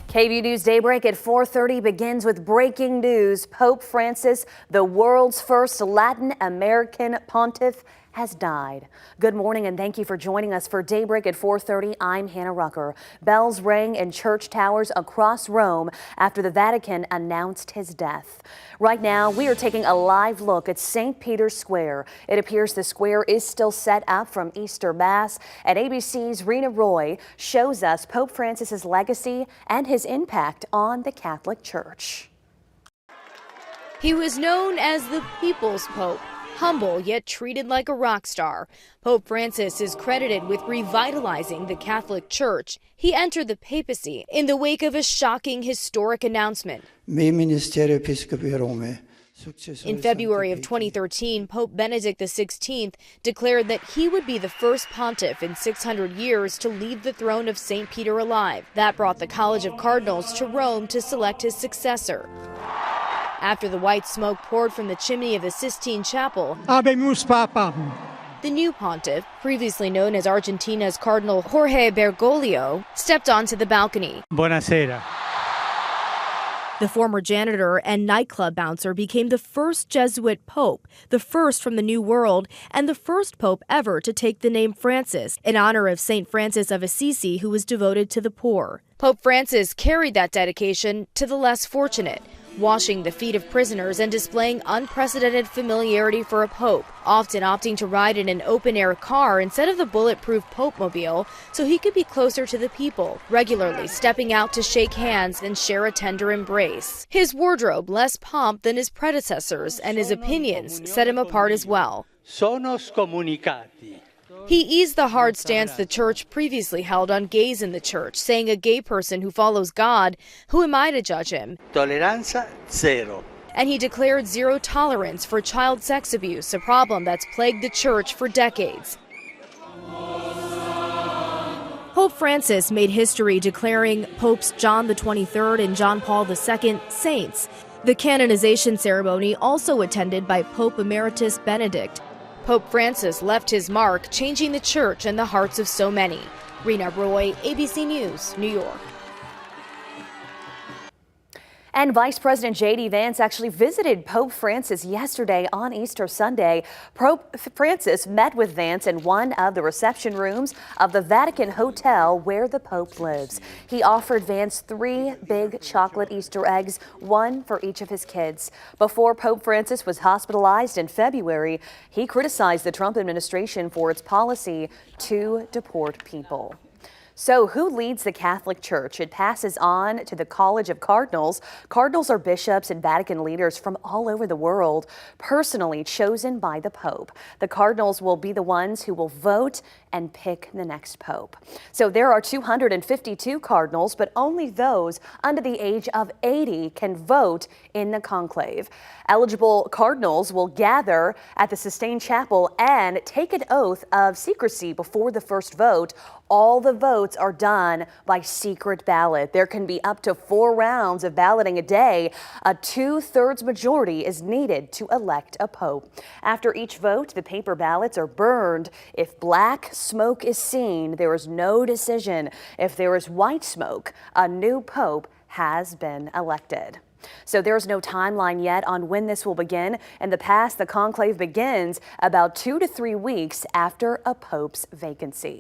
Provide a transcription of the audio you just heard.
KVUE News Daybreak at 4:30 begins with breaking news. Pope Francis, the world's first Latin American pontiff, has died. Good morning and thank you for joining us for Daybreak at 4:30. I'm Hannah Rucker. Bells rang in church towers across Rome after the Vatican announced his death. Right now, we are taking a live look at St. Peter's Square. It appears the square is still set up from Easter Mass, and ABC's Rena Roy shows us Pope Francis's legacy and his impact on the Catholic Church. He was known as the People's Pope. Humble, yet treated like a rock star, Pope Francis is credited with revitalizing the Catholic Church. He entered the papacy in the wake of a shocking historic announcement. In February of 2013, Pope Benedict XVI declared that he would be the first pontiff in 600 years to leave the throne of St. Peter alive. That brought the College of Cardinals to Rome to select his successor. After the white smoke poured from the chimney of the Sistine Chapel, Habemus Papa. The new pontiff, previously known as Argentina's Cardinal Jorge Bergoglio, stepped onto the balcony. Buonasera. The former janitor and nightclub bouncer became the first Jesuit pope, the first from the New World, and the first pope ever to take the name Francis, in honor of St. Francis of Assisi, who was devoted to the poor. Pope Francis carried that dedication to the less fortunate, washing the feet of prisoners and displaying unprecedented familiarity for a pope, often opting to ride in an open-air car instead of the bulletproof Pope-mobile so he could be closer to the people, regularly stepping out to shake hands and share a tender embrace. His wardrobe less pomp than his predecessors, and his opinions set him apart as well. He eased the hard stance the church previously held on gays in the church, saying a gay person who follows God, who am I to judge him? Tolerancia zero. And he declared zero tolerance for child sex abuse, a problem that's plagued the church for decades. Pope Francis made history declaring Popes John XXIII and John Paul II saints. The canonization ceremony also attended by Pope Emeritus Benedict. Pope Francis left his mark, changing the church and the hearts of so many. Rena Roy, ABC News, New York. And Vice President J.D. Vance actually visited Pope Francis yesterday on Easter Sunday. Pope Francis met with Vance in one of the reception rooms of the Vatican hotel where the Pope lives. He offered Vance 3 big chocolate Easter eggs, one for each of his kids. Before Pope Francis was hospitalized in February, he criticized the Trump administration for its policy to deport people. So who leads the Catholic Church? It passes on to the College of Cardinals. Cardinals are bishops and Vatican leaders from all over the world, personally chosen by the Pope. The Cardinals will be the ones who will vote and pick the next Pope. So there are 252 Cardinals, but only those under the age of 80 can vote in the conclave. Eligible Cardinals will gather at the Sistine Chapel and take an oath of secrecy before the first vote. All the votes are done by secret ballot. There can be up to 4 rounds of balloting a day. A 2/3 majority is needed to elect a pope. After each vote, the paper ballots are burned. If black smoke is seen, there is no decision. If there is white smoke, a new pope has been elected. So there's no timeline yet on when this will begin. In the past, the conclave begins about 2 to 3 weeks after a pope's vacancy.